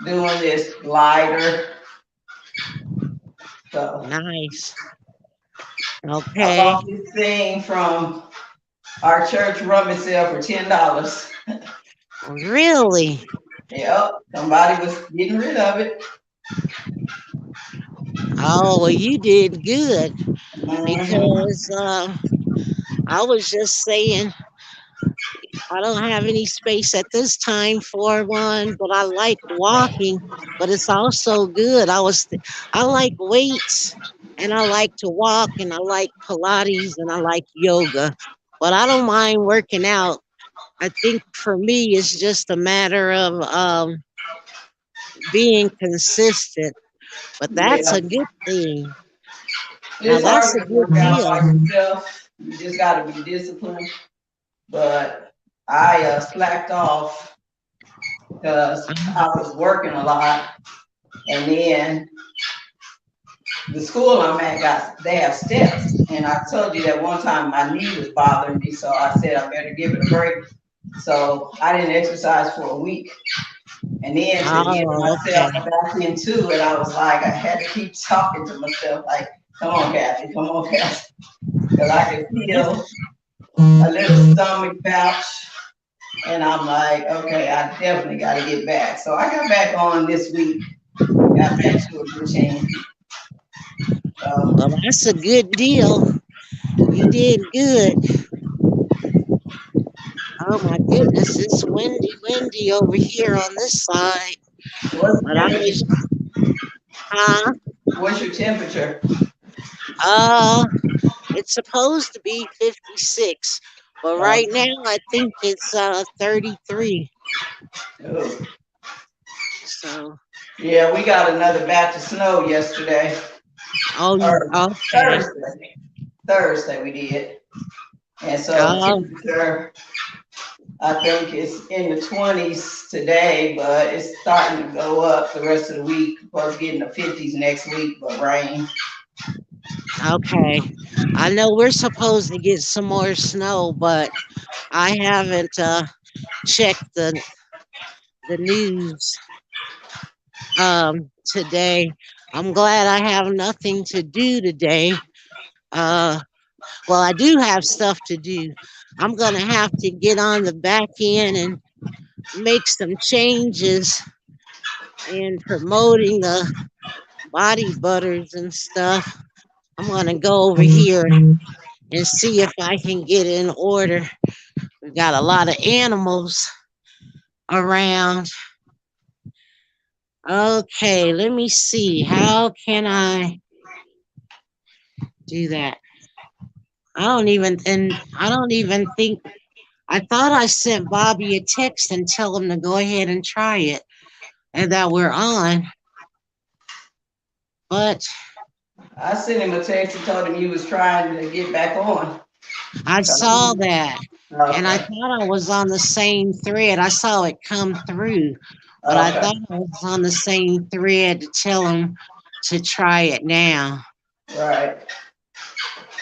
doing this glider. So Nice. I Okay. bought this thing from our church rummage sale for $10. Really? Yep, somebody was getting rid of it. Oh, well, you did good Hmm. because I was just saying I don't have any space at this time for one, but I like walking, but it's also good. I like weights and I like to walk and I like Pilates and I like yoga, but I don't mind working out. I think for me, it's just a matter of being consistent, but that's Yeah, a good thing. Now it's that's hard a to work good out deal. by yourself. You just got to be disciplined. But I slacked off because I was working a lot, and then the school I'm at they have steps, and I told you that one time my knee was bothering me, so I said I better give it a break. So I didn't exercise for a week, and then to get Oh, myself okay. back into it, I was like, I had to keep talking to myself, like, "Come on, Kathy, come on, Kathy," because I could feel a little stomach pouch, and I'm like, okay, I definitely got to get back. So I got back on this week, got back to a routine. So Well, that's a good deal. You did good. Oh my goodness, it's windy over here on this side. what's the But I temperature? was, huh? What's your temperature? Uh, it's supposed to be 56, but Uh, right now I think it's 33. oh. So, Yeah, we got another batch of snow yesterday, or okay. Thursday. Thursday we did, and so the Oh, temperature I think it's in the 20s today, but it's starting to go up the rest of the week. Supposed to get in the 50s next week, but rain. okay. I know we're supposed to get some more snow, but I haven't checked the news today. I'm glad I have nothing to do today. Uh, well, I do have stuff to do. I'm gonna have to get on the back end and make some changes in promoting the body butters and stuff. I'm gonna go over here and see if I can get in order. We got a lot of animals around. Okay, let me see. How can I do that? I don't even think I thought I sent Bobby a text and tell him to go ahead and try it and that we're on, but I sent him a text and told him you was trying to get back on. I saw that and I Okay. thought I was on the same thread. I saw it come through, but I Okay. thought I was on the same thread to tell him to try it now. Right.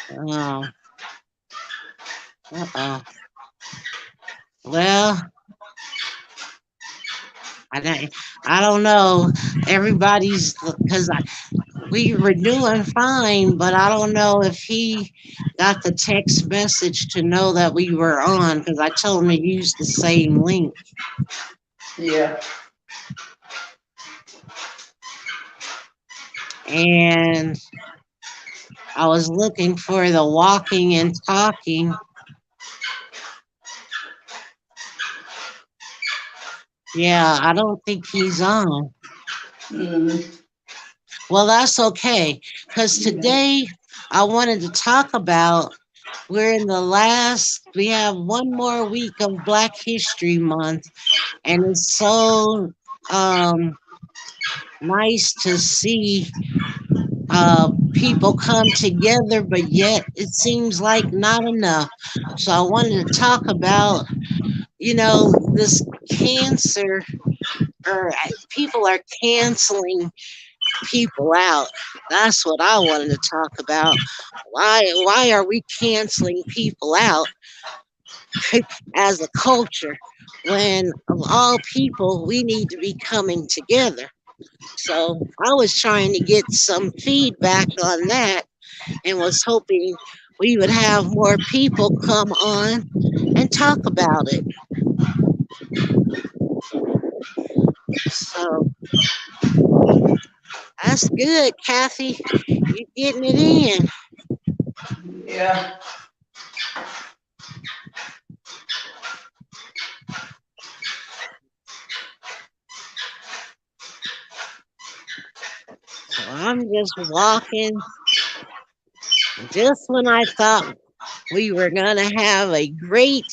Oh, uh-oh. Well, I don't know. Everybody's because we were doing fine, but I don't know if he got the text message to know that we were on because I told him to use the same link. Yeah. And I was looking for the walking and talking. Yeah, I don't think he's on. Mm. Well, that's okay because today I wanted to talk about we're in the last, we have one more week of Black History Month, and it's so um, nice to see people come together, but yet it seems like not enough. So I wanted to talk about, this cancer, or people are canceling people out. That's what I wanted to talk about. Why are we canceling people out? as a culture when of all people we need to be coming together. So I was trying to get some feedback on that and was hoping we would have more people come on and talk about it. So that's good, Kathy. You getting it in. Yeah. So I'm just walking. Just when I thought we were going to have a great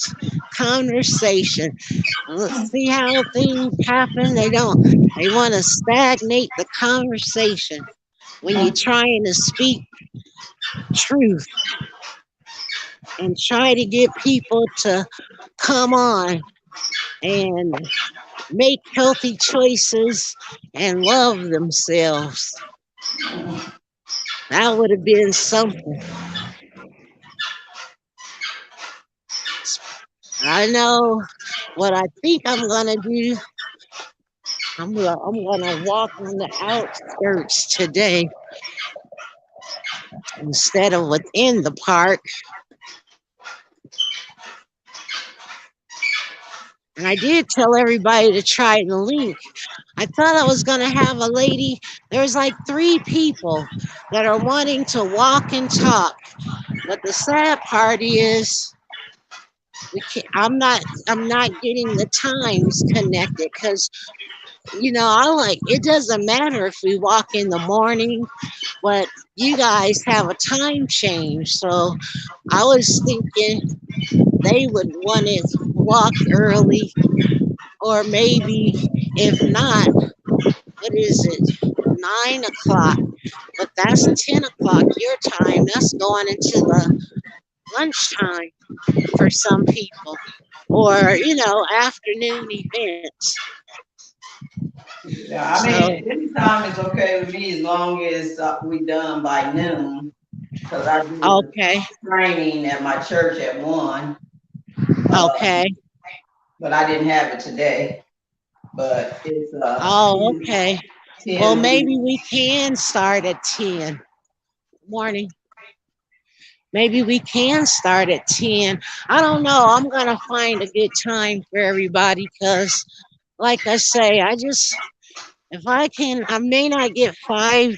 conversation. Let's see how things happen. They don't, they want to stagnate the conversation when you're trying to speak truth and try to get people to come on and make healthy choices and love themselves. That would have been something. I know what I think I'm gonna do. I'm gonna walk on the outskirts today instead of within the park. And I did tell everybody to try the link. I thought I was gonna have a lady. There's like 3 people that are wanting to walk and talk. But the sad part is we can't, I'm not getting the times connected because I like it doesn't matter if we walk in the morning, but you guys have a time change. So I was thinking they would want to walk early, or maybe if not, what is it? 9 o'clock, but that's 10 o'clock your time. That's going into the lunchtime for some people, or afternoon events. Yeah, I So mean, this time is okay with me as long as we done by noon. Cause I do okay, a training at my church at 1, okay, but I didn't have it today. But it's oh, okay. Well, 10. maybe we can start at 10. Morning. Maybe we can start at 10. I don't know. I'm going to find a good time for everybody because, like I say, if I can, I may not get 5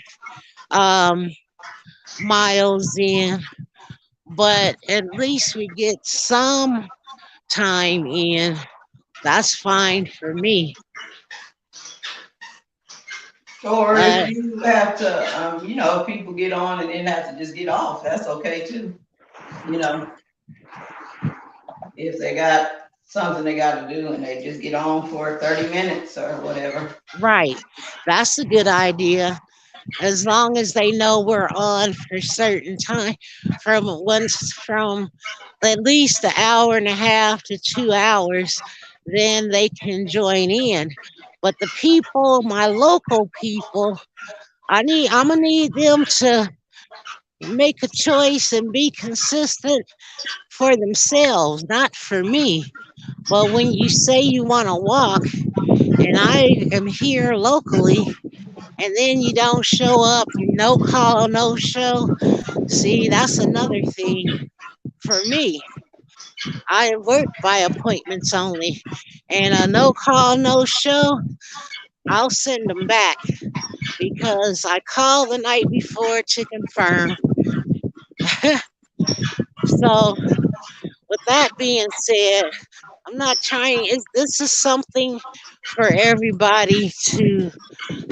miles in, but at least we get some time in. That's fine for me. Or if But you have to, people get on and then have to just get off, that's okay too. You know, if they got something they got to do and they just get on for 30 minutes or whatever. right, that's a good idea. As long as they know we're on for certain time, from at least an hour and a half to 2 hours, then they can join in. But the people, my local people, I'm gonna need them to make a choice and be consistent for themselves, not for me. But when you say you want to walk, and I am here locally, and then you don't show up, no call, no show. See, that's another thing for me. I work by appointments only, and a no call, no show, I'll send them back because I called the night before to confirm. So, with that being said, I'm not trying. This is something for everybody to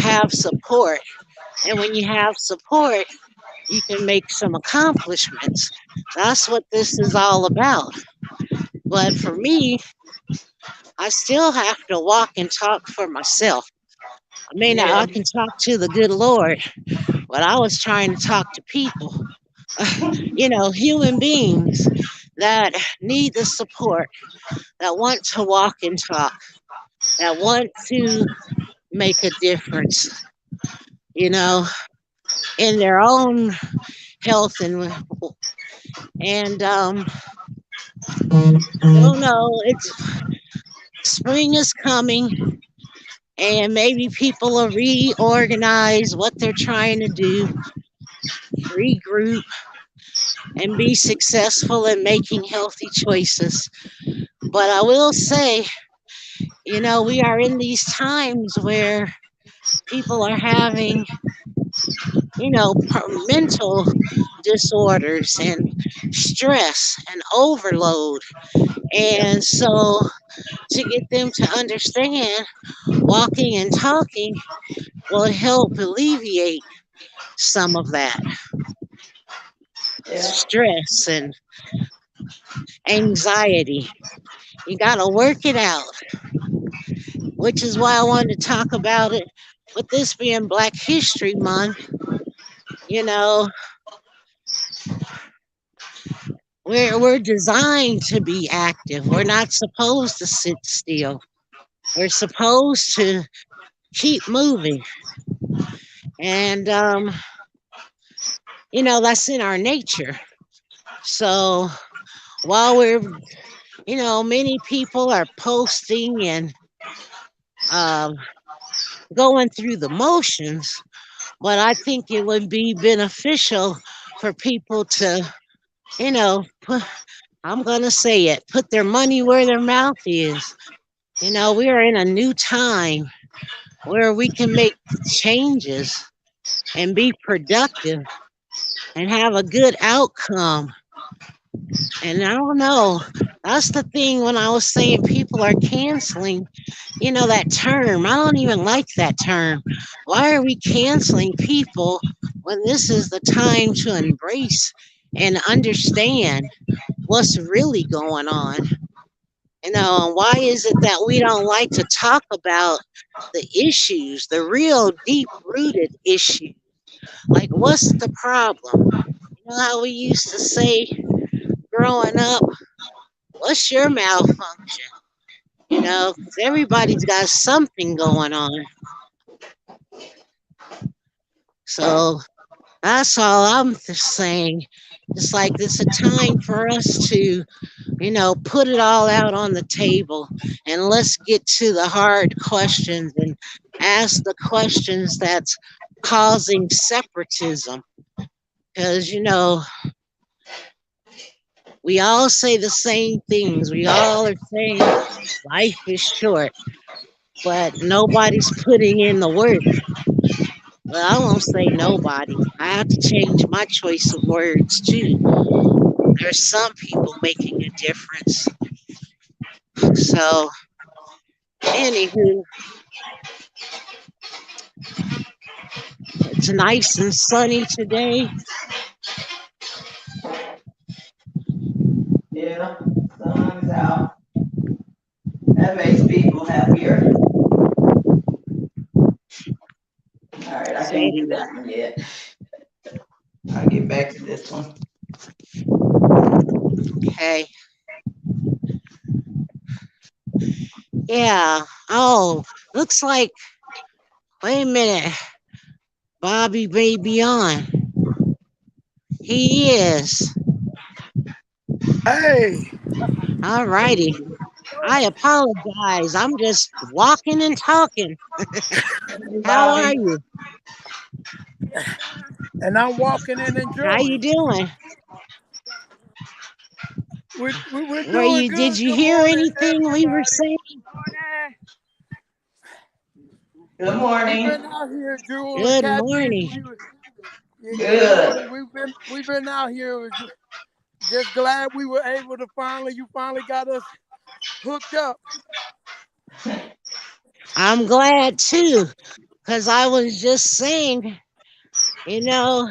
have support, and when you have support, you can make some accomplishments. That's what this is all about. But for me, I still have to walk and talk for myself. I mean, I Yeah. can talk to the good Lord, but I was trying to talk to people, human beings that need the support, that want to walk and talk, that want to make a difference, you know, in their own health and Don't know. It's spring is coming, and maybe people will reorganize what they're trying to do, regroup, and be successful in making healthy choices. But I will say, we are in these times where people are having, mental disorders and stress and overload. And so to get them to understand, walking and talking will help alleviate some of that Yeah. stress and anxiety. You got to work it out, which is why I wanted to talk about it. With this being Black History Month, you know, we're designed to be active. We're not supposed to sit still. We're supposed to keep moving. And that's in our nature. So while many people are posting and um, going through the motions, but I think it would be beneficial for people to, I'm going to say it, put their money where their mouth is. We are in a new time where we can make changes and be productive and have a good outcome. And I don't know. That's the thing when I was saying people are canceling, that term. I don't even like that term. Why are we canceling people when this is the time to embrace and understand what's really going on? Why is it that we don't like to talk about the issues, the real deep rooted issues? Like, what's the problem? How we used to say growing up, what's your malfunction? 'Cause everybody's got something going on. So that's all I'm saying. It's like it's a time for us to, put it all out on the table and let's get to the hard questions and ask the questions that's causing separatism. Because, we all say the same things. We all are saying life is short, but nobody's putting in the work. Well, I won't say nobody. I have to change my choice of words too. There's some people making a difference. So, anywho, it's nice and sunny today. Yeah. Sun's out. That makes people happier. All right, I Say, can't do that one yet. I'll get back to this one. okay. Yeah. Oh, looks like, wait a minute. Bobby may be on. He is. Hey, All righty. I apologize. I'm just walking and talking. Hey, How are Bobby. you? and I'm walking and How you enjoying. doing? We're Were doing you did good. you Good hear morning, anything we were everybody. saying? Morning. Good We've morning. been out here, Jewel and Good Catfish. morning. Good Good. morning. We've been out here. Just glad we were able to you finally got us hooked up. I'm glad too, because I was just saying, you know,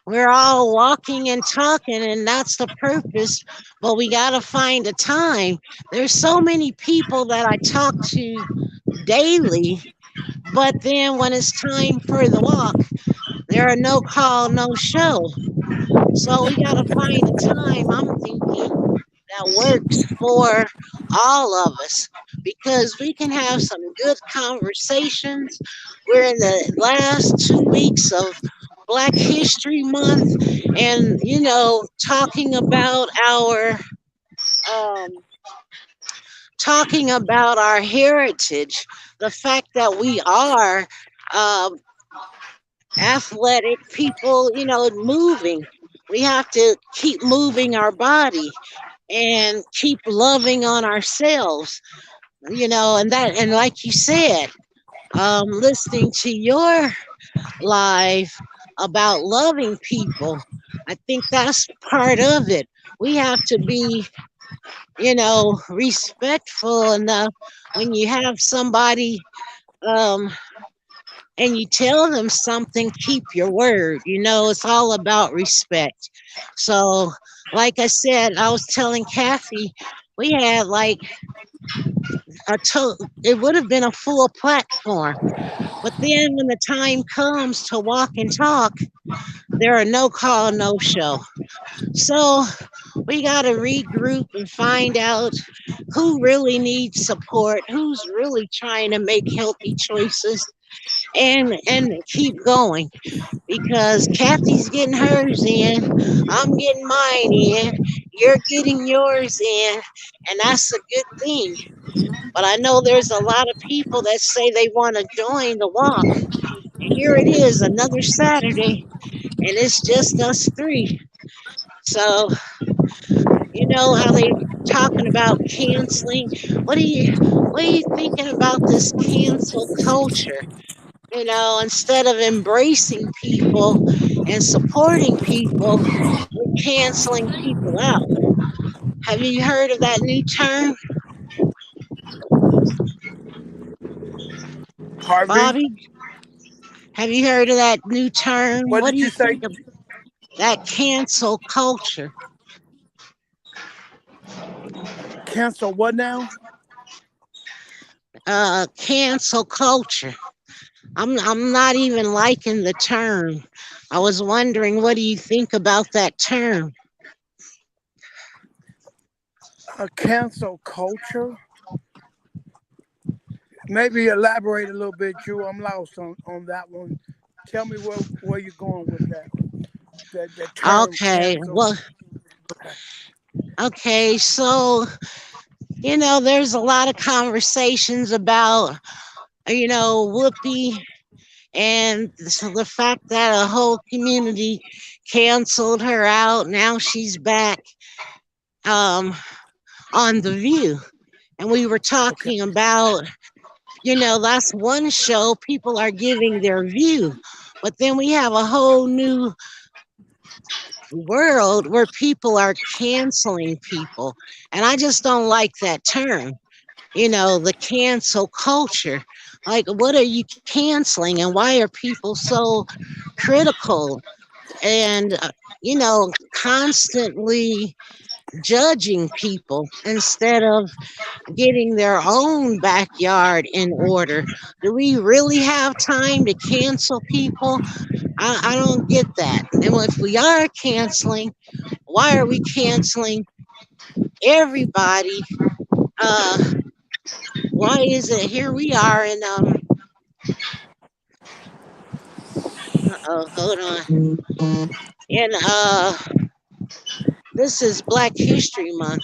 we're all walking and talking, and that's the purpose. But we got to find a time. There's so many people that I talk to daily, but then when it's time for the walk, there are no call, no show. So we got to find a time, I'm thinking, that works for all of us because we can have some good conversations. We're in the last 2 weeks of Black History Month and, talking about our um, talking about our heritage, the fact that we are um, athletic people, moving. We have to keep moving our body and keep loving on ourselves, and like you said, listening to your live about loving people. I think that's part of it. We have to be, respectful enough when you have somebody um, and you tell them something, keep your word. It's all about respect. So, like I said, I was telling Kathy, we had like it would have been a full platform. But then when the time comes to walk and talk, there are no call, no show. So we got to regroup and find out who really needs support, who's really trying to make healthy choices, and keep going, because Kathy's getting hers in, I'm getting mine in, you're getting yours in, and that's a good thing. But I know there's a lot of people that say they want to join the walk. And here it is, another Saturday, and it's just us three. So, how they talking about canceling. What are you thinking about this cancel culture? Instead of embracing people and supporting people, we're canceling people out. Have you heard of that new term, Harvey, Bobby? Have you heard of that new term? what What do did you you say? think of that cancel culture? Cancel what now? Cancel culture. I'm not even liking the term. I was wondering, what do you think about that term? A cancel culture? Maybe elaborate a little bit, Drew. I'm lost on that one. Tell me where you're going with that. That term Okay, cancel. well, okay, so there's a lot of conversations about Whoopi, and so the fact that a whole community canceled her out. Now she's back um, on The View, and we were Okay. talking about that's one show people are giving their view, but then we have a whole new world where people are canceling people, and I just don't like that term. The cancel culture. Like, what are you canceling, and why are people so critical and constantly judging people instead of getting their own backyard in order? Do we really have time to cancel people? I don't get that. And if we are canceling, why are we canceling everybody? Uh, why is it here we are in hold on. And this is Black History Month.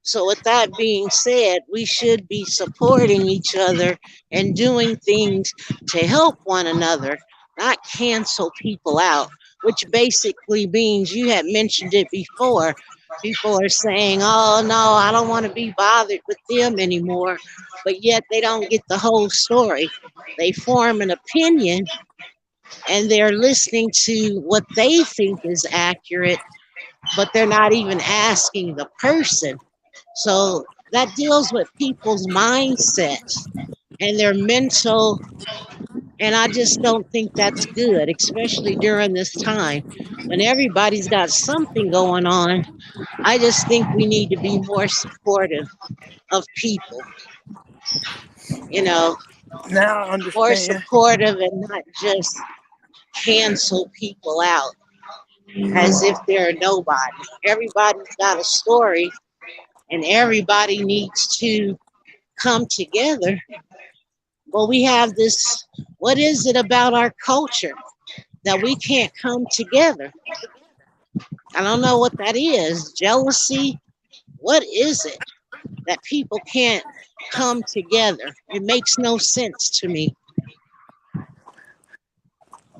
So with that being said, we should be supporting each other and doing things to help one another, not cancel people out, which basically means, you had mentioned it before. People are saying, "Oh no, I don't want to be bothered with them anymore," but yet they don't get the whole story. They form an opinion and they're listening to what they think is accurate, but they're not even asking the person. So that deals with people's mindsets and their mental. And I just don't think that's good, especially during this time when everybody's got something going on. I just think we need to be more supportive of people, you know, Now I more understand. supportive and not just cancel people out as if they're nobody. Everybody's got a story, and everybody needs to come together. Well, we have this, what is it about our culture that we can't come together? I don't know what that is. Jealousy, What is it that people can't come together? It makes no sense to me.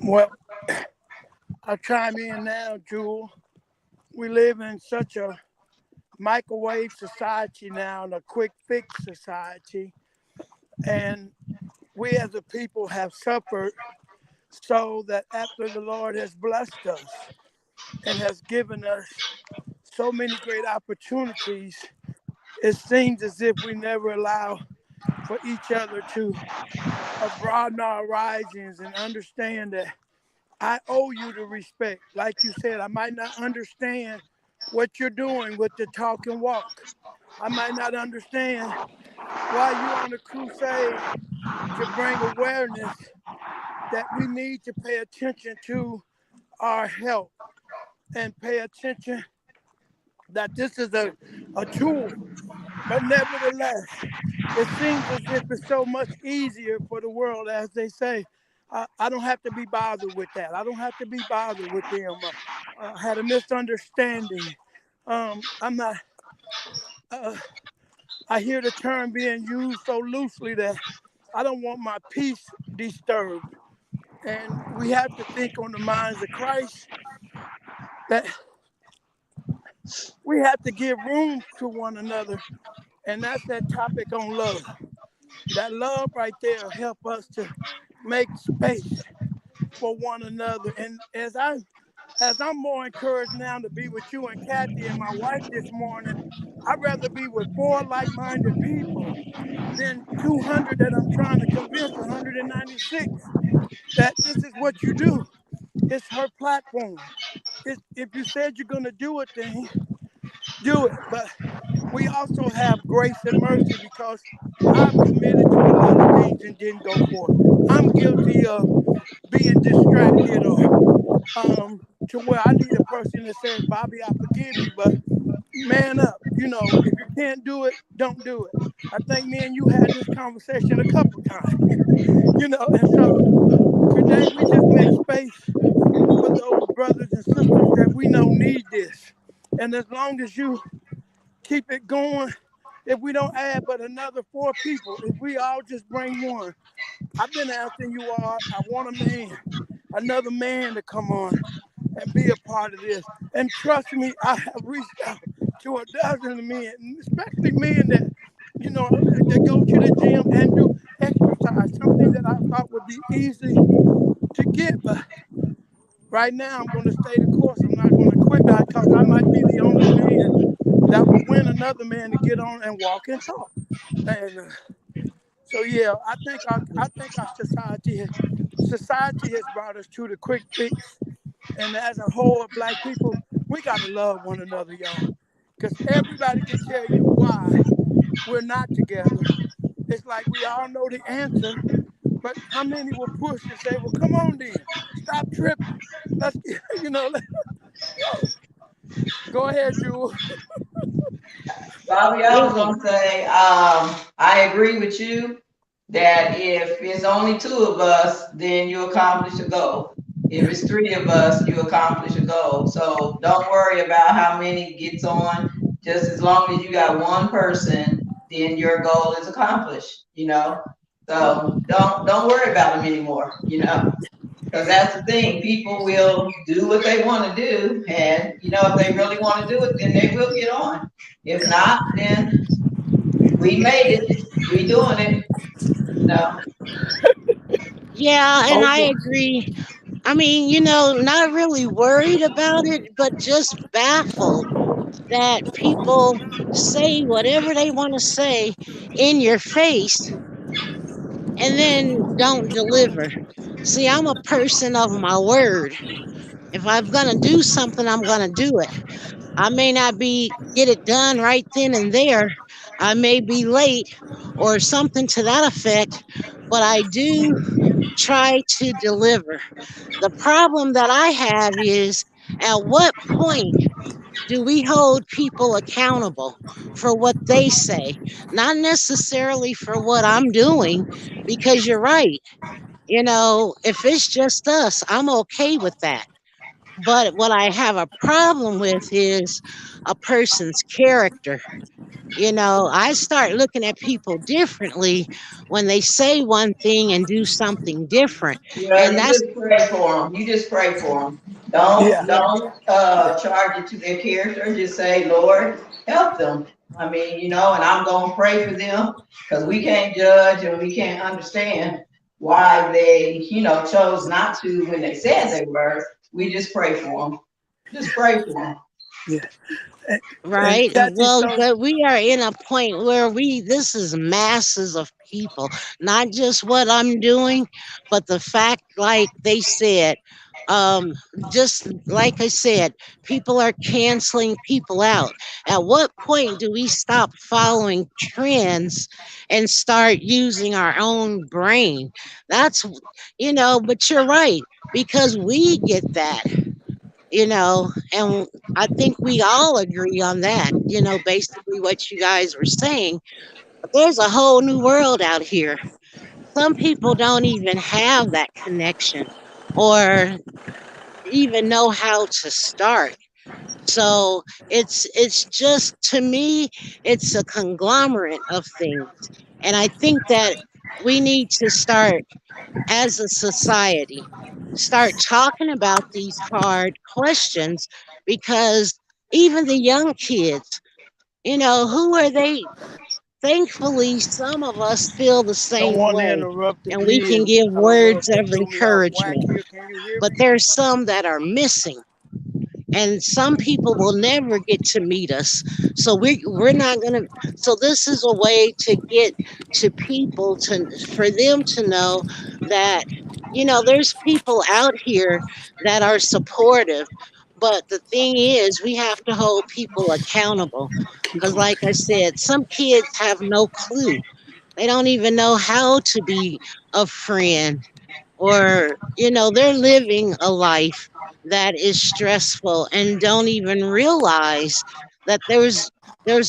Well, I'll chime in now, Jewel. We live in such a microwave society now and a quick fix society. And we as a people have suffered so that after the Lord has blessed us and has given us so many great opportunities, it seems as if we never allow for each other to broaden our horizons and understand that I owe you the respect. Like you said, I might not understand what you're doing with the talk and walk. I might not understand why you're on a crusade to bring awareness that we need to pay attention to our health and pay attention that this is a tool. But nevertheless, it seems as if it's so much easier for the world, as they say. I don't have to be bothered with that. I don't have to be bothered with them. I had a misunderstanding. I'm not. Uh, I hear the term being used so loosely that I don't want my peace disturbed. And we have to think on the minds of Christ that we have to give room to one another. And that's that topic on love. That love right there help us to make space for one another. And as I'm more encouraged now to be with you and Kathy and my wife this morning, I'd rather be with 4 like-minded people than 200 that I'm trying to convince 196 that this is what you do. It's her platform. If you said you're going to do a thing, do it. But we also have grace and mercy because I've committed to a lot of things and didn't go for it. I'm guilty of being distracted or to where I need a person that says, Bobby, I forgive you, but man up. You know, if you can't do it, don't do it. I think me and you had this conversation a couple times, and so today we just make space for those brothers and sisters that we know need this. And as long as you keep it going, if we don't add but another 4 people, if we all just bring one, I've been asking you all, I want a man, another man to come on and be a part of this. And trust me, I have reached out to a dozen men, especially men that, that go to the gym and do exercise, something that I thought would be easy to get. But right now, I'm going to stay the course. I'm not going to quit that because I might be the only man that will win another man to get on and walk and talk. And so, yeah, I think our society has brought us to the quick fix. And as a whole of Black people, we got to love one another, y'all. Because everybody can tell you why we're not together. It's like we all know the answer, but how many will push and say, well, come on then, stop tripping. Let's, go ahead, Jewel. Bobby, I was gonna say, I agree with you that if it's only 2 of us, then you accomplish a goal. If it's 3 of us, you accomplish a goal. So don't worry about how many gets on. Just as long as you got one person, then your goal is accomplished. So don't worry about them anymore. Because that's the thing. People will do what they want to do. And, if they really want to do it, then they will get on. If not, then we made it. We doing it. No. Yeah, and Oh, I yeah. agree. I mean, not really worried about it, but just baffled that people say whatever they want to say in your face and then don't deliver. See, I'm a person of my word. If I'm going to do something, I'm going to do it. I may not get it done right then and there. I may be late or something to that effect, but I do try to deliver. The problem that I have is at what point do we hold people accountable for what they say, not necessarily for what I'm doing, because you're right. If it's just us, I'm okay with that. But what I have a problem with is a person's character. I start looking at people differently when they say one thing and do something different. Well, And you that's just pray for them. You just pray for them. Yeah. Don't charge it to their character. Just say, Lord, help them. I mean, and I'm gonna pray for them because we can't judge and we can't understand why they, chose not to when they said they were. We just pray for them. Just pray for them. Yeah. And, and right. Kathy, Well, so but we are in a point where this is masses of people, not just what I'm doing, but the fact, like they said, um, just like I said, people are canceling people out. At what point do we stop following trends and start using our own brain? That's, but you're right, because we get that. And I think we all agree on that, basically what you guys were saying. But there's a whole new world out here. Some people don't even have that connection or even know how to start. So it's just, to me, it's a conglomerate of things. And I think that we need to start, as a society, start talking about these hard questions, because even the young kids, who are they? Thankfully, some of us feel the same someone way, interrupted and we me, can and give I don't know if words they of threw me off whack encouragement. here. Can you hear But me? there's some that are missing, and some people will never get to meet us, so we're not going to. So this is a way to get to people, to for them to know that, there's people out here that are supportive. But the thing is, we have to hold people accountable, Keep because going. like I said, some kids have no clue. They don't even know how to be a friend, or they're living a life that is stressful and don't even realize that there's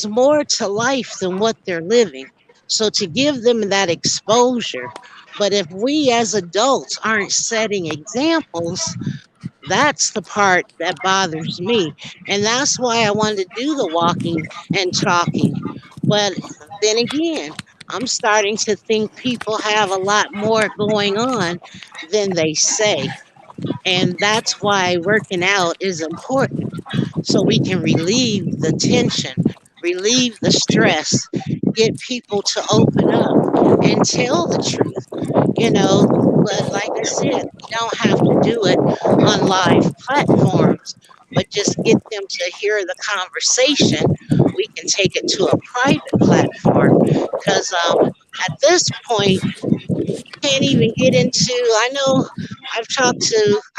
more to life than what they're living. So to give them that exposure, but if we as adults aren't setting examples, that's the part that bothers me. And that's why I wanted to do the walking and talking. But then again, I'm starting to think people have a lot more going on than they say. And that's why working out is important, so we can relieve the tension, relieve the stress, get people to open up and tell the truth. But like I said, we don't have to do it on live platforms, but just get them to hear the conversation. We can take it to a private platform, because at this point, can't even get into. I know I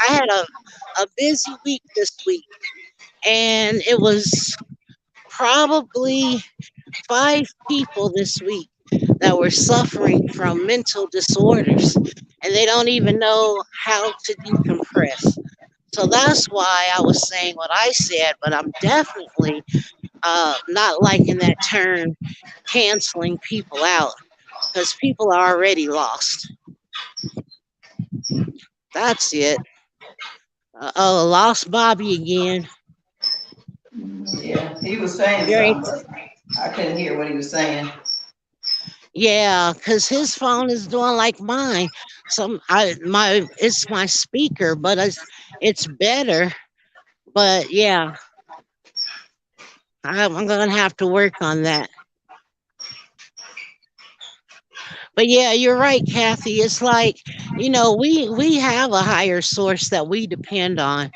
had a busy week this week, and it was probably 5 people this week that were suffering from mental disorders, and they don't even know how to decompress. So that's why I was saying what I said, but I'm definitely not liking that term, canceling people out, because people are already lost. That's it. Oh, lost Bobby again. Yeah, he was saying You're something. I couldn't hear what he was saying. Yeah, because his phone is doing like mine. It's my speaker, but it's better. But yeah, I'm gonna have to work on that. But yeah, you're right, Kathy. It's like, we have a higher source that we depend on,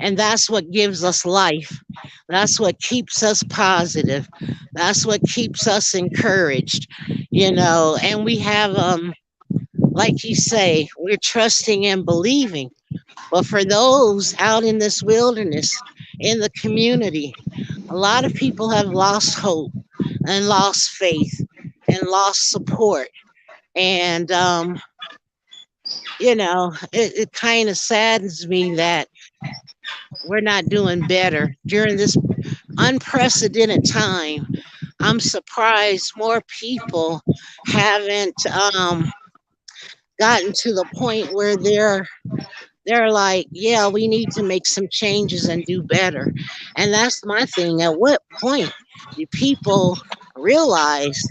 and that's what gives us life. That's what keeps us positive. That's what keeps us encouraged. And we have, like you say, we're trusting and believing. But for those out in this wilderness, in the community, a lot of people have lost hope and lost faith and lost support. And, it kind of saddens me that we're not doing better during this unprecedented time. I'm surprised more people haven't gotten to the point where they're they're like, yeah, we need to make some changes and do better. And that's my thing. At what point do people realize,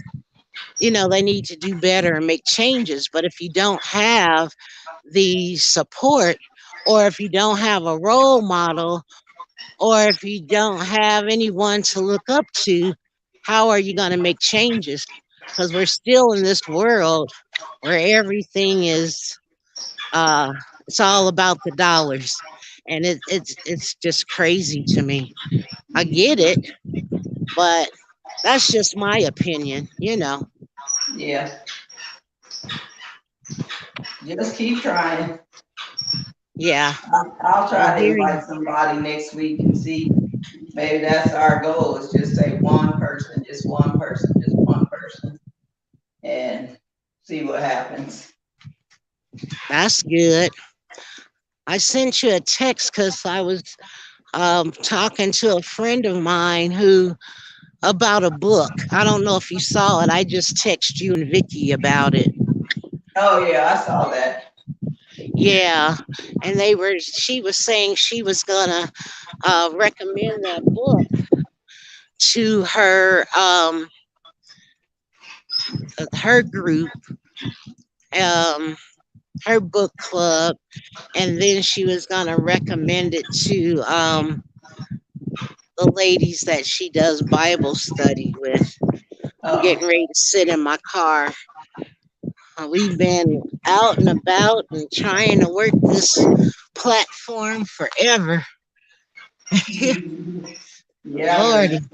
they need to do better and make changes? But if you don't have the support, or if you don't have a role model, or if you don't have anyone to look up to, how are you going to make changes? Because we're still in this world where everything is, uh, it's all about the dollars, and it's just crazy to me. I get it, but that's just my opinion. Yeah, just keep trying. Yeah, I'll I try to hear you. invite somebody next week and see. Maybe that's our goal, is just say one person, just one person, just one person, and see what happens. That's good. I sent you a text because I was talking to a friend of mine who about a book. I don't know if you saw it. I just texted you and Vicky about it. Oh, yeah, I saw that. Yeah, and she was saying she was gonna recommend that book to her group, um, her book club, and then she was gonna recommend it to the ladies that she does Bible study with. I'm getting Oh, ready to sit in my car. We've been out and about and trying to work this platform forever. yeah, I Lordy, remember.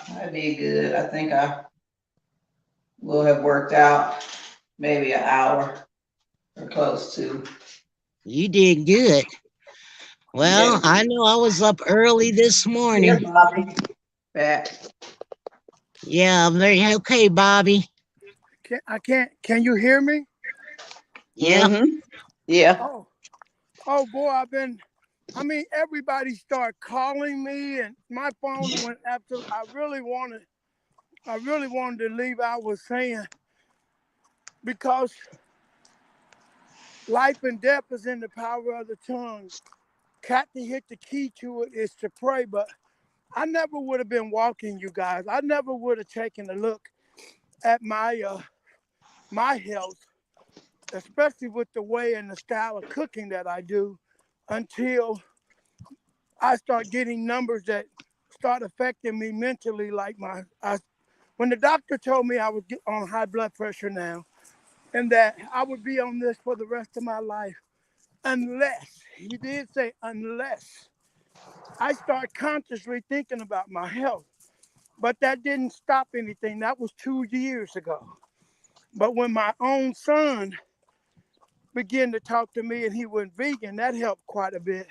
That'd be good. I think I will have worked out maybe an hour or close to. you did good. Yeah, Well, I know I was up early this here, morning. Bobby. Back. Yeah, I'm very okay, Bobby. Can you hear me? Yep. Yeah. Oh, oh boy, everybody started calling me and my phone went absolute. I really wanted to leave. I was saying, because life and death is in the power of the tongue. Kathy hit the key to it is to pray, but I never would have been walking, you guys. I never would have taken a look at my health, especially with the way and the style of cooking that I do, until I start getting numbers that start affecting me mentally. When the doctor told me I was on high blood pressure now, and that I would be on this for the rest of my life, unless, he did say unless, I start consciously thinking about my health. But that didn't stop anything. That was 2 years ago. But when my own son began to talk to me and he went vegan, that helped quite a bit.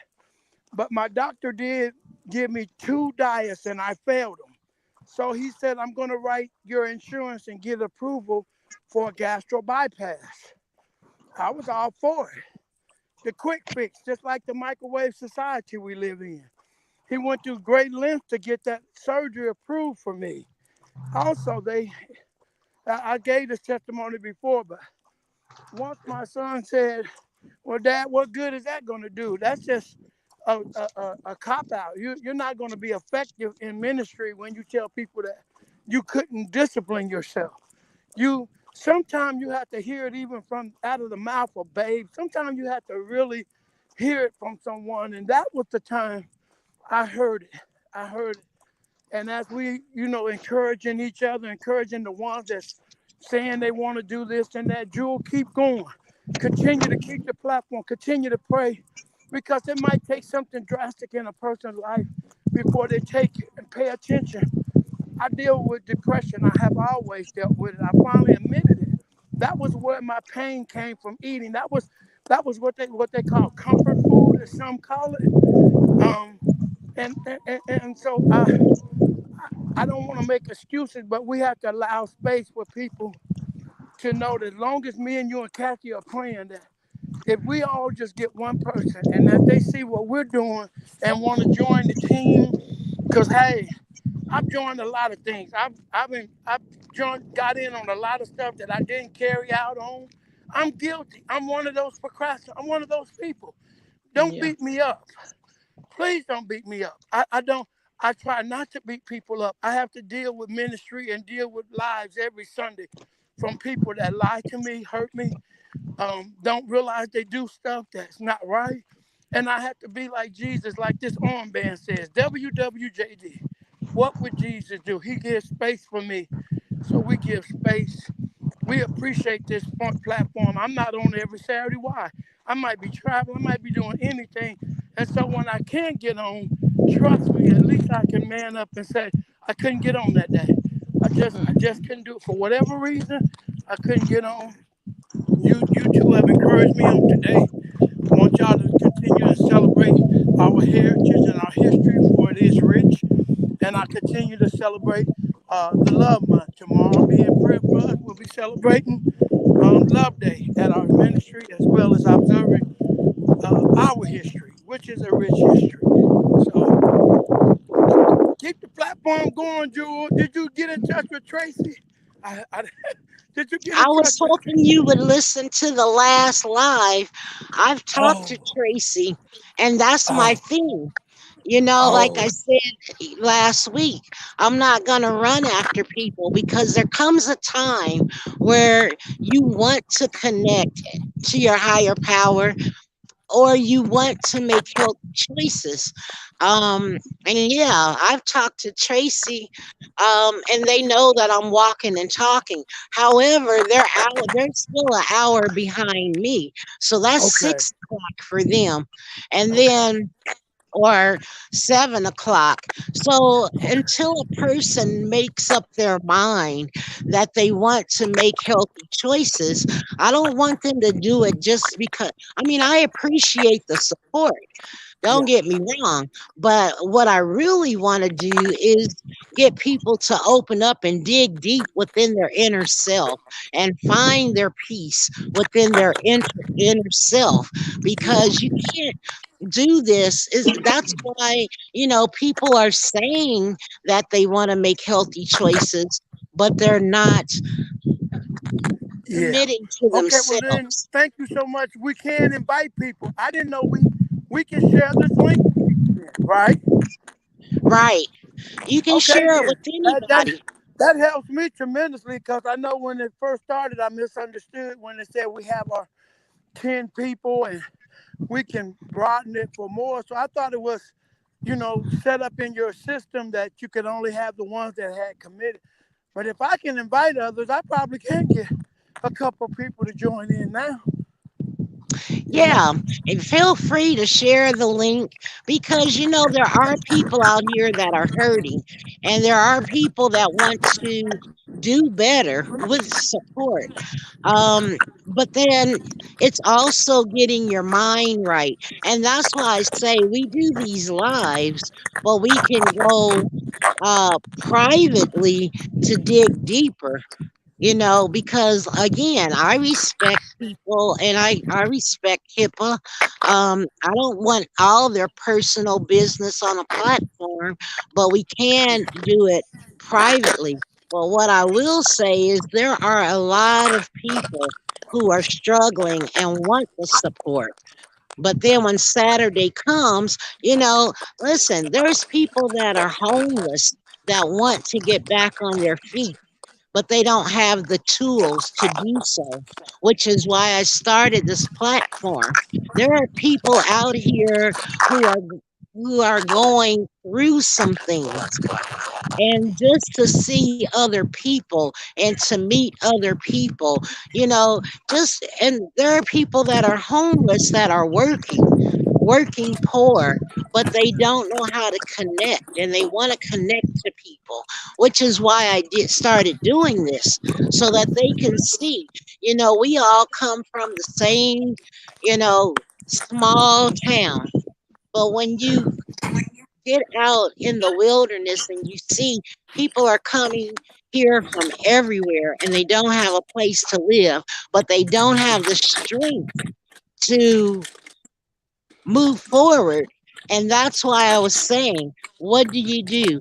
But my doctor did give me 2 diets and I failed him. So he said, I'm going to write your insurance and get approval for a gastro bypass. I was all for it. The quick fix, just like the microwave society we live in. He went through great lengths to get that surgery approved for me. Also, I gave this testimony before, but once my son said, well, Dad, what good is that going to do? That's just a cop out. You're not going to be effective in ministry when you tell people that you couldn't discipline yourself. Sometimes you have to hear it even from out of the mouth of babes. Sometimes you have to really hear it from someone. And that was the time I heard it. I heard it. And as we, encouraging each other, encouraging the ones that's saying they want to do this and that, Jewel, keep going. Continue to keep the platform. Continue to pray, because it might take something drastic in a person's life before they take it and pay attention. I deal with depression. I have always dealt with it. I finally admitted it. That was where my pain came from eating. That was what they call comfort food, as some call it. Um, and so I don't want to make excuses, but we have to allow space for people to know that as long as me and you and Kathy are praying, that if we all just get one person and that they see what we're doing and want to join the team, because hey, I've joined a lot of things. I've got in on a lot of stuff that I didn't carry out on. I'm guilty. I'm one of those procrastinators. I'm one of those people. Don't Yeah. beat me up. Please don't beat me up. I don't. I try not to beat people up. I have to deal with ministry and deal with lives every Sunday from people that lie to me, hurt me, don't realize they do stuff that's not right. And I have to be like Jesus, like this armband says, WWJD. What would Jesus do? He gives space for me. So we give space. We appreciate this platform. I'm not on every Saturday. Why? I might be traveling, I might be doing anything. And so when I can get on, trust me, at least I can man up and say, I couldn't get on that day. I just couldn't do it for whatever reason. I couldn't get on. You two have encouraged me on today. I want y'all to continue to celebrate our heritage and our history, for it is rich. And I continue to celebrate the Love Month. Tomorrow, I'll be in prayer for us. We'll be celebrating Love Day at our ministry, as well as observing our history, which is a rich history. So keep the platform going, Jewel. Did you get in touch with Tracy? I, did you get I in touch was with? hoping you would listen to the last live. I've talked to Oh, Tracy, and that's my oh, thing. You know, like I oh. said last week, I'm not going to run after people because there comes a time where you want to connect to your higher power or you want to make healthy choices. And yeah, I've talked to Tracy, and they know that I'm walking and talking. However, they're still an hour behind me, so that's Okay, 6 o'clock for them, and okay. then or 7 o'clock. So until a person makes up their mind that they want to make healthy choices, I don't want them to do it just because. I mean, I appreciate the support. Don't Yeah. get me wrong, but what I really want to do is get people to open up and dig deep within their inner self and find their peace within their inner self because you can't do this is that's why people are saying that they want to make healthy choices but they're not Yeah. committing to Okay, well then, themselves. thank you so much. We can invite people. I didn't know we can share this link, right? Right, you can Okay, share it then with that anybody. that helps me tremendously because I know when it first started, I misunderstood when it said we have our 10 people and we can broaden it for more. So I thought it was, set up in your system that you could only have the ones that had committed. But if I can invite others, I probably can get a couple people to join in now. You know. Yeah, and feel free to share the link because there are people out here that are hurting and there are people that want to do better with support. But then it's also getting your mind right. And that's why I say we do these lives, but we can go privately to dig deeper, because again, I respect people and I respect HIPAA. I don't want all their personal business on a platform, but we can do it privately. But what I will say is there are a lot of people who are struggling and want the support. But then when Saturday comes, listen, there's people that are homeless that want to get back on their feet but they don't have the tools to do so, which is why I started this platform. There are people out here who are who are going through some things and just to see other people and to meet other people, just and there are people that are homeless that are working poor, but they don't know how to connect and they want to connect to people, which is why I did started doing this so that they can see, we all come from the same, small town. But when you get out in the wilderness and you see people are coming here from everywhere and they don't have a place to live, but they don't have the strength to move forward. And that's why I was saying, what do?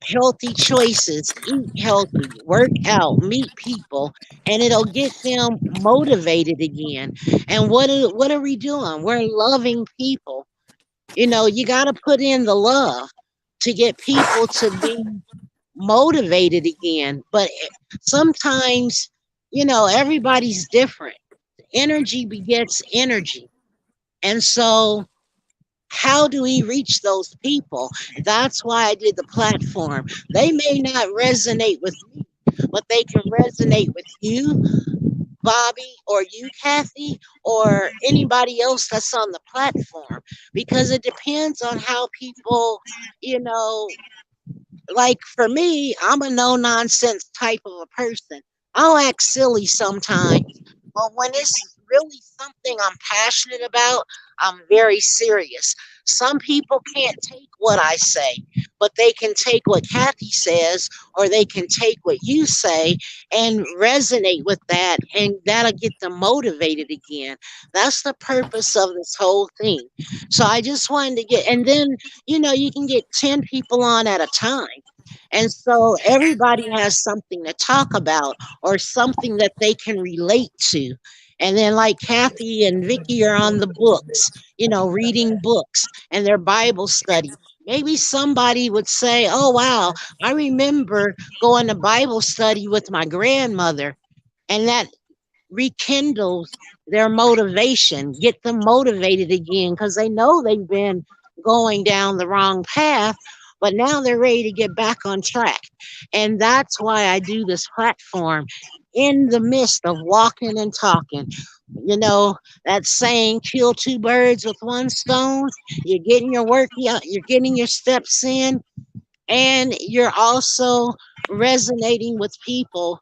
healthy choices, eat healthy, work out, meet people, and it'll get them motivated again. And what are we doing? We're loving people. You know, you got to put in the love to get people to be motivated again. But sometimes, you know, everybody's different. Energy begets energy. And so, how do we reach those people? That's why I did the platform. They may not resonate with me, but they can resonate with you, Bobby, or you, Kathy, or anybody else that's on the platform, because it depends on how people, you know, like for me, I'm a no nonsense type of a person. I'll act silly sometimes, but when it's really something I'm passionate about, I'm very serious. Some people can't take what I say, but they can take what Kathy says, or they can take what you say and resonate with that, and that'll get them motivated again. That's the purpose of this whole thing. So I just wanted to get, and then, you know, you can get 10 people on at a time. And so everybody has something to talk about or something that they can relate to. And then, like Kathy and Vicky are on the books, you know, reading books and their Bible study. Maybe somebody would say, oh, wow, I remember going to Bible study with my grandmother. And that rekindles their motivation, get them motivated again because they know they've been going down the wrong path, but now they're ready to get back on track. And that's why I do this platform in the midst of walking and talking. You know, that saying, kill two birds with one stone. You're getting your work, you're getting your steps in, and you're also resonating with people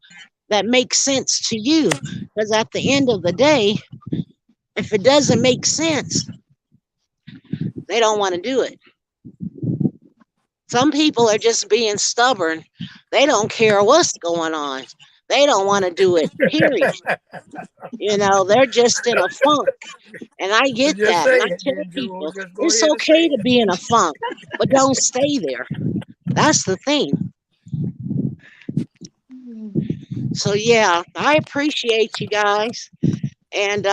that make sense to you. Because at the end of the day, if it doesn't make sense, they don't want to do it. Some people are just being stubborn. They don't care what's going on. They don't want to do it, period. You know, they're just in a funk. And I get Just that. And say I it. tell people, Just go it's ahead and say okay to it. be in a funk, but don't stay there. That's the thing. So, yeah, I appreciate you guys. And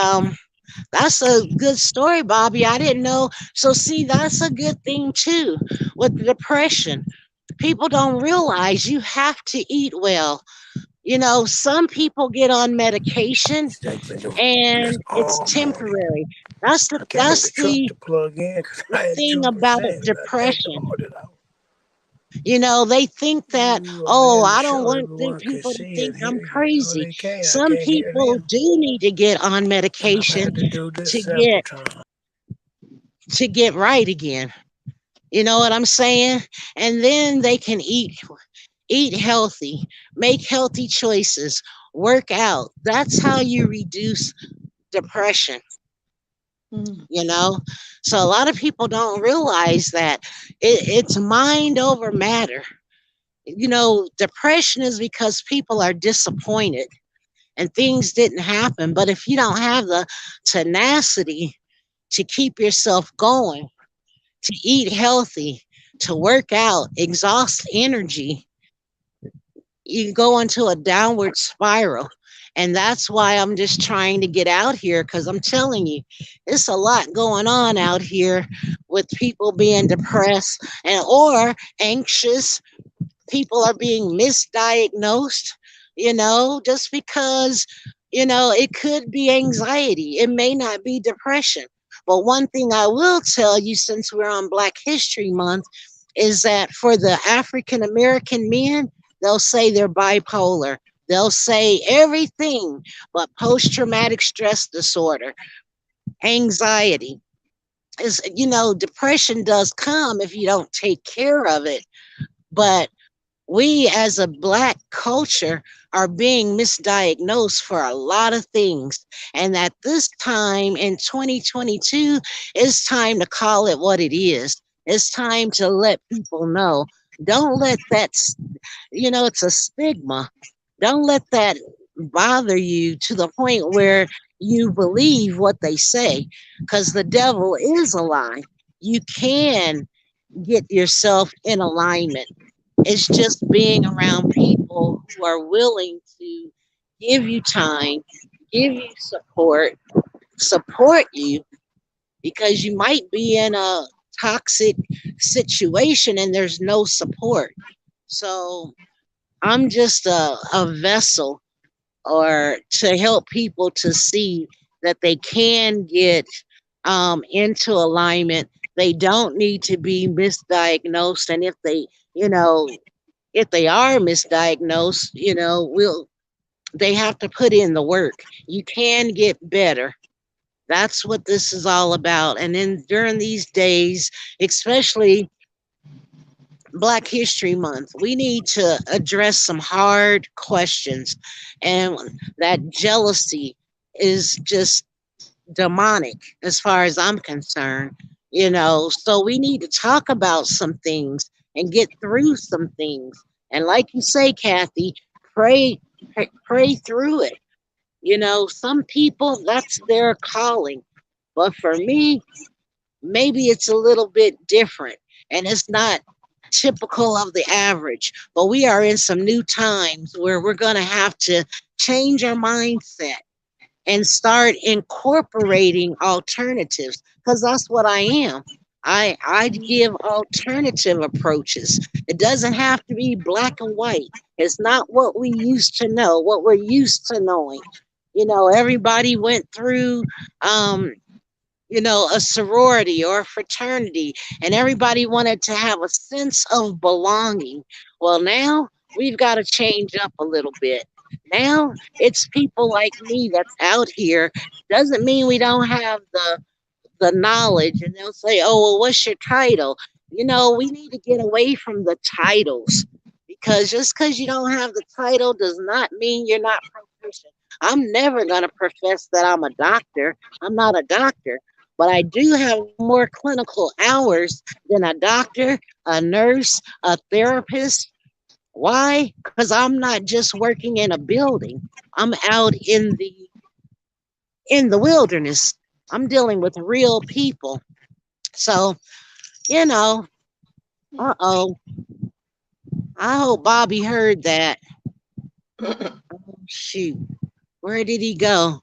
that's a good story, Bobby. I didn't know. So, see, that's a good thing too with depression. People don't realize you have to eat well. You know, some people get on medication Stay for the and just it's all morning. temporary. I can't get the That's truck to plug in because the I had thing two about percent. I can't depression. start it out. You know, they think that, You are oh, in the I don't show. want Everyone can people to see think and I'm hear you. No, crazy. they can't. I Some can't hear people them. do need to get on And I've medication had to do this to several get times. right again. You know what I'm saying? And then they can eat healthy, make healthy choices, work out. That's how you reduce depression, Mm. you know? So a lot of people don't realize that it's mind over matter. You know, depression is because people are disappointed and things didn't happen. But if you don't have the tenacity to keep yourself going, to eat healthy, to work out, exhaust energy, you go into a downward spiral. And that's why I'm just trying to get out here because I'm telling you, it's a lot going on out here with people being depressed and or anxious. People are being misdiagnosed, you know, just because, you know, it could be anxiety. It may not be depression. But one thing I will tell you, since we're on Black History Month, is that for the African American men, they'll say they're bipolar. They'll say everything but post traumatic stress disorder, anxiety. Is, you know, depression does come if you don't take care of it. But we as a black culture are being misdiagnosed for a lot of things, and at this time in 2022, it's time to call it what it is. It's time to let people know. Don't let that you know, it's a stigma. Don't let that bother you to the point where you believe what they say, because the devil is a lie. You can get yourself in alignment. It's just being around people who are willing to give you time, give you support you, because you might be in a toxic situation and there's no support. So I'm just a vessel, or to help people to see that they can get into alignment. They don't need to be misdiagnosed. And if they, you know, if they are misdiagnosed, they have to put in the work. You can get better. That's what this is all about. And then during these days, especially Black History Month, we need to address some hard questions. And that jealousy is just demonic as far as I'm concerned. So we need to talk about some things and get through some things. And like you say, Kathy, pray, pray through it. Some people, that's their calling. But for me, maybe it's a little bit different and it's not typical of the average. But we are in some new times where we're going to have to change our mindset and start incorporating alternatives, because that's what I am. I give alternative approaches. It doesn't have to be black and white. It's not what we used to know, what we're used to knowing. Everybody went through um, a sorority or a fraternity, and everybody wanted to have a sense of belonging. Well, now we've got to change up a little bit. Now it's people like me that's out here. Doesn't mean we don't have the knowledge. And they'll say, "Oh, well, what's your title?" We need to get away from the titles, because just because you don't have the title does not mean you're not proficient. I'm never going to profess that I'm a doctor. I'm not a doctor, but I do have more clinical hours than a doctor, a nurse, a therapist. Why? Because I'm not just working in a building. I'm out in the wilderness. I'm dealing with real people. So, you know, uh-oh. I hope Bobby heard that. Shoot. Where did he go?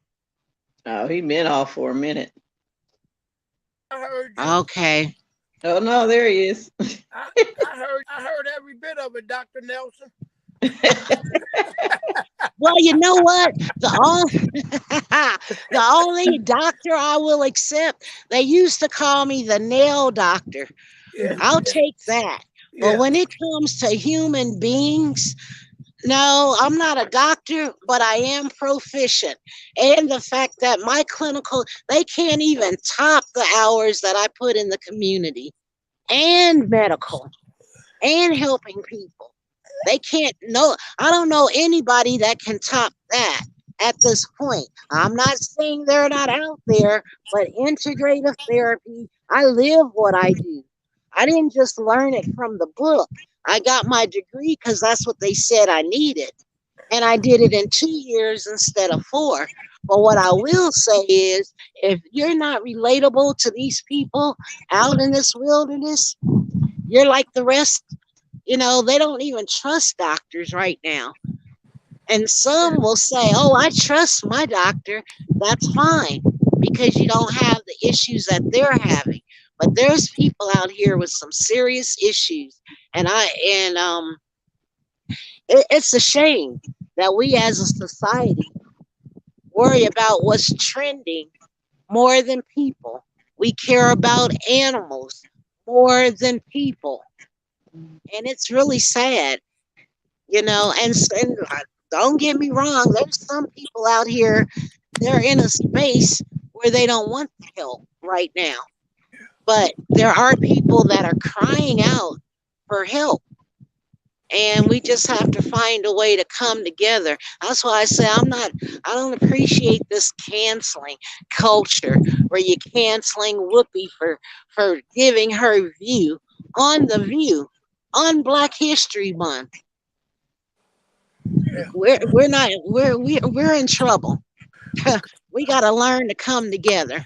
Oh, he been off for a minute. I heard you. Okay. Oh no, there he is. I heard every bit of it, Dr. Nelson. Well, you know what? The only doctor I will accept, they used to call me the nail doctor. Yeah, I'll take that. But yeah. when it comes to human beings, no, I'm not a doctor, but I am proficient. And the fact that my clinical, they can't even top the hours that I put in the community and medical and helping people. They can't know. I don't know anybody that can top that at this point. I'm not saying they're not out there, but integrative therapy, I live what I do. I didn't just learn it from the book. I got my degree because that's what they said I needed. And I did it in 2 years instead of 4. But what I will say is, if you're not relatable to these people out in this wilderness, you're like the rest. They don't even trust doctors right now. And some will say, "Oh, I trust my doctor." That's fine, because you don't have the issues that they're having. But there's people out here with some serious issues. And it's a shame that we as a society worry about what's trending more than people. We care about animals more than people. And it's really sad, and don't get me wrong, there's some people out here, they're in a space where they don't want the help right now. But there are people that are crying out for help. And we just have to find a way to come together. That's why I say I don't appreciate this canceling culture where you're canceling Whoopi for giving her view on The View on Black History Month. Yeah. We're in trouble. We got to learn to come together.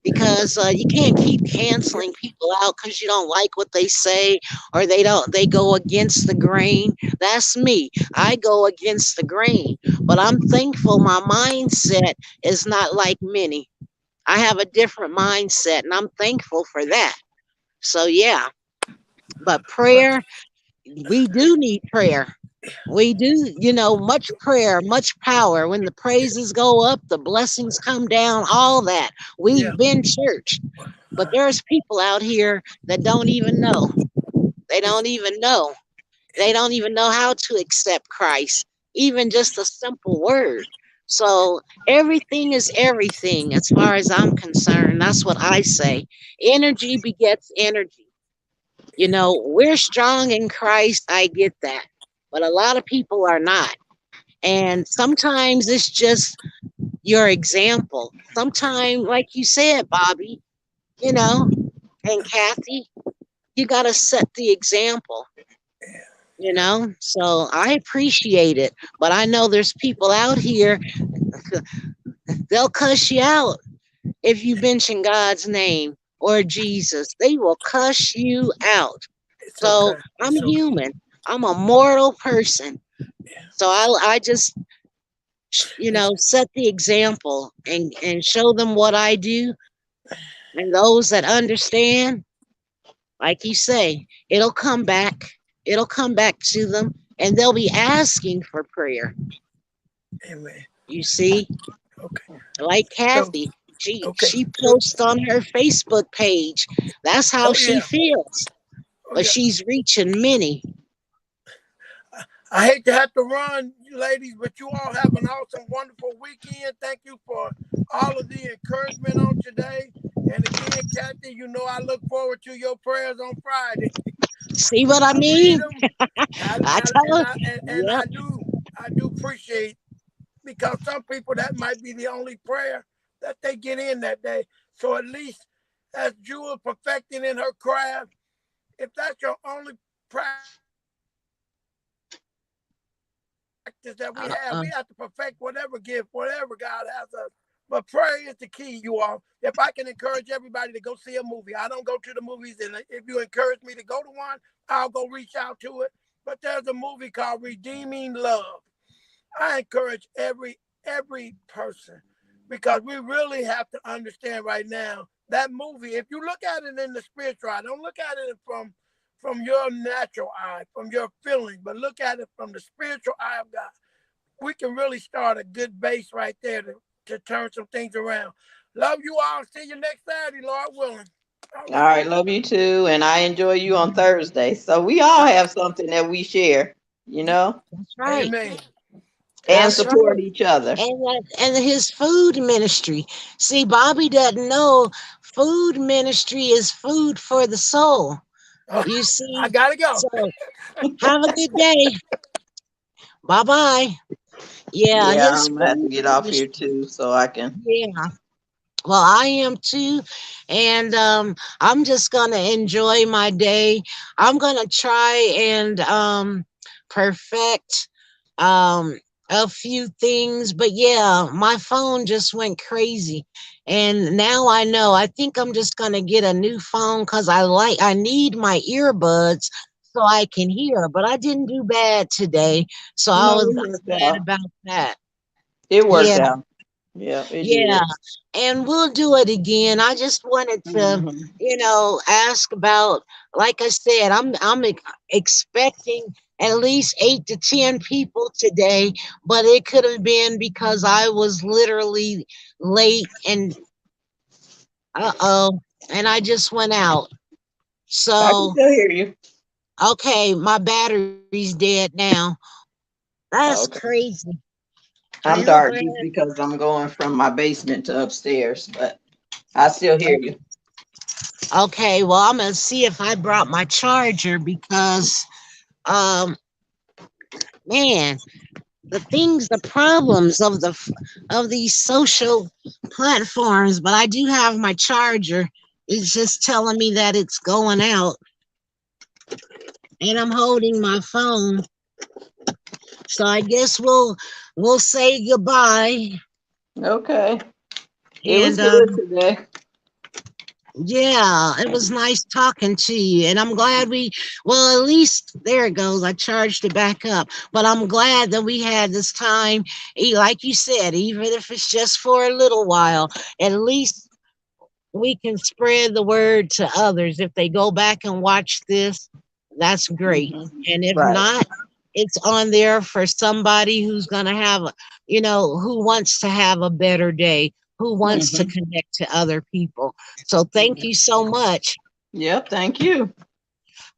because you can't keep canceling people out because you don't like what they say, or they go against the grain. That's me. I go against the grain, but I'm thankful my mindset is not like many. I have a different mindset, and I'm thankful for that. So yeah, but But prayer, we do need prayer. We do, much prayer, much power. When the praises go up, the blessings come down, all that. yeah, We've been church, but there's people out here that don't even know. They it's, don't even know. They don't even know how to accept Christ, even just a simple word. So everything is everything as far as I'm concerned. That's what I say. Energy begets energy. We're strong in Christ. I get that. But a lot of people are not. And sometimes it's just your example. Sometimes, like you said, Bobby, you know, and Kathy, you got to set the example, So I appreciate it. But I know there's people out here, they'll cuss you out if you mention God's name or Jesus. They will cuss you out. it's So okay. I'm It's okay. human. I'm a mortal person. So I just, It's, set the example and show them what I do. And those that understand, like you say, it'll come back. It'll come back to them and they'll be asking for prayer. amen. You see, Okay. like So, Kathy, she okay. she So, posts on her Facebook page. That's how oh she yeah. feels. Oh But yeah. she's reaching many. I hate to have to run, you ladies, but you all have an awesome, wonderful weekend. Thank you for all of the encouragement on today. And again, Kathy, I look forward to your prayers on Friday. See what I I read mean? them, and I I, tell and her, I and yep. I do appreciate, because some people that might be the only prayer that they get in that day. So at least as Jewel perfecting in her craft, if that's your only practice that Uh-uh. we have to perfect whatever gift, whatever God has us. But prayer is the key, you all. If I can encourage everybody to go see a movie, I don't go to the movies, and if you encourage me to go to one, I'll go reach out to it. But there's a movie called Redeeming Love. I encourage every person, because we really have to understand right now that movie. If you look at it in the spiritual eye, don't look at it from your natural eye, from your feelings, but look at it from the spiritual eye of God. We can really start a good base right there to turn some things around. Love you all. See you next Saturday, Lord willing. All All right. right, love you too, and I enjoy you on Thursday. So we all have something that we share, you know, That's right. Amen. and That's right. support each other. And his food ministry. See, Bobby doesn't know food ministry is food for the soul. Oh, You I see? gotta go. So have a good day. Bye bye. Yeah, Yeah, his I'm gonna have to food get off here ministry. too, so I can. Yeah. Well, I am too. And I'm just gonna enjoy my day. I'm gonna try and perfect um a few things, but yeah, my phone just went crazy. And now I know. I think I'm just gonna get a new phone because I need my earbuds so I can hear. But I didn't do bad today. So I No, was it worked glad out. about that. It worked Yeah. out. Yeah, it Yeah, did. and we'll do it again. I just wanted to, Hmm. ask about, like I said, expecting at least 8 to 10 people today, but it could have been because I was literally late and uh-oh, and I just went out. I can So, still hear you. okay, my battery's dead now. That's Okay. crazy. I'm Well, dark just because I'm going from my basement to upstairs, but I still hear you. okay, well, I'm gonna see if I brought my charger because um man, the problems of these social platforms. But I do have my charger. It's just telling me that it's going out, and I'm holding my phone. So I guess we'll say goodbye. Okay. It was And good today. Yeah, it was nice talking to you. And I'm glad well, at least there it goes. I charged it back up. But I'm glad that we had this time. Like you said, even if it's just for a little while, at least we can spread the word to others. If they go back and watch this, that's great. Hmm. And if Right. not, it's on there for somebody who's going to have, who wants to have a better day, who wants to Hmm. connect to other people. So thank you so much. Yep. Thank you.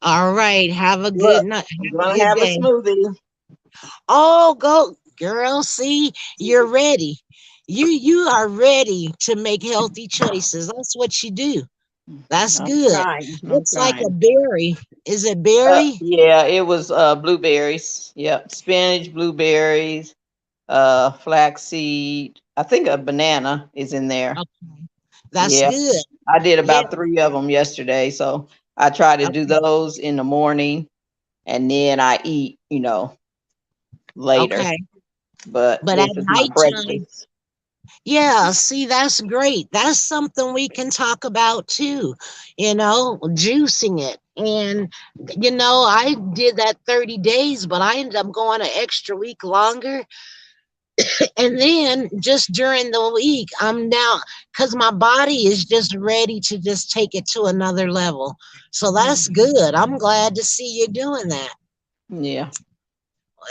All right. Have a good Look, night. I'm Have a gonna good have a day. smoothie. Oh, go girl. See, you're ready. You are ready to make healthy choices. That's what you do. That's I'm good. trying. I'm Looks like a trying. berry. Is it berry? Yeah, it was blueberries. Yep, spinach, blueberries, flaxseed. I think a banana is in there. Okay. That's Yeah, good. I did Yeah. about three of them yesterday. So I try to do Okay. those in the morning, and then I eat, later. Okay. But But at this is my nighttime, breakfast. yeah, see, that's great. That's something we can talk about too, juicing it. And, I did that 30 days, but I ended up going an extra week longer. And then just during the week, I'm now, because my body is just ready to just take it to another level. So that's good. I'm glad to see you doing that. Yeah.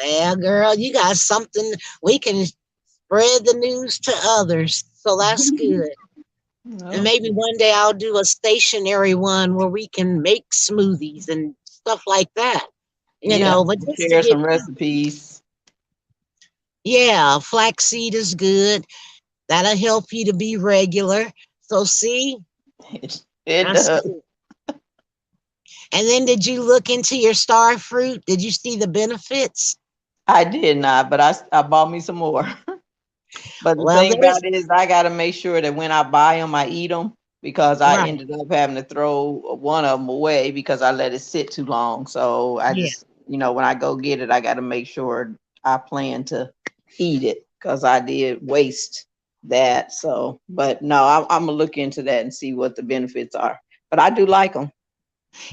Well, girl, you got something we can spread the news to others. So that's good. And No. maybe one day I'll do a stationary one where we can make smoothies and stuff like that. Yeah. But just to Share get, some recipes. yeah, flaxseed is good. That'll help you to be regular. So see, It that's does. good. And then did you look into your star fruit? Did you see the benefits? I did not, but I bought me some more. But the Well, thing there's about it is, I got to make sure that when I buy them, I eat them because I right. ended up having to throw one of them away because I let it sit too long. So I Yeah. just, when I go get it, I got to make sure I plan to eat it because I did waste that. So, but no, I'm gonna look into that and see what the benefits are. But I do like them.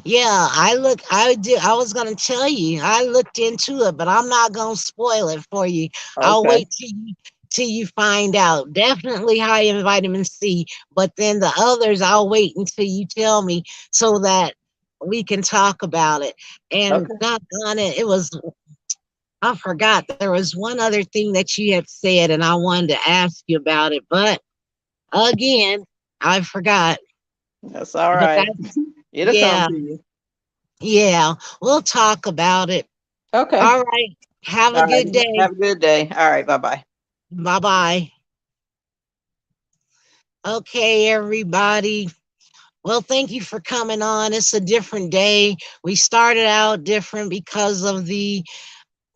Yeah, I was gonna tell you, I looked into it, but I'm not gonna spoil it for you. I'll Okay. wait till you find out. Definitely high in vitamin C, but then the others I'll wait until you tell me so that we can talk about it. And Okay. doggone it, I forgot there was one other thing that you had said, and I wanted to ask you about it, but again, I forgot. That's all But right. that's It'll come yeah, to you. yeah, we'll talk about it. Okay. All right. Have a All right. good day. Have a good day. All right. Bye bye. Bye bye. Okay, everybody. Well, thank you for coming on. It's a different day. We started out different because of the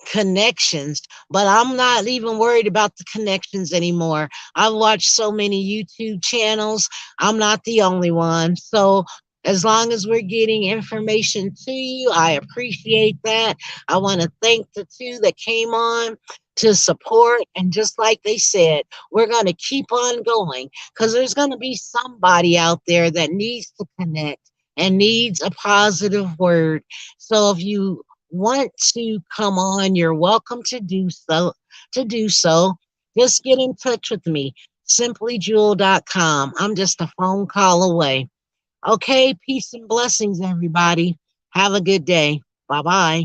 connections, but I'm not even worried about the connections anymore. I've watched so many YouTube channels. I'm not the only one. So as long as we're getting information to you, I appreciate that. I want to thank the two that came on to support. And just like they said, we're going to keep on going because there's going to be somebody out there that needs to connect and needs a positive word. So if you want to come on, you're welcome to do so. Just get in touch with me. Simplyjewel.com. I'm just a phone call away. Okay, peace and blessings, everybody. Have a good day. Bye bye.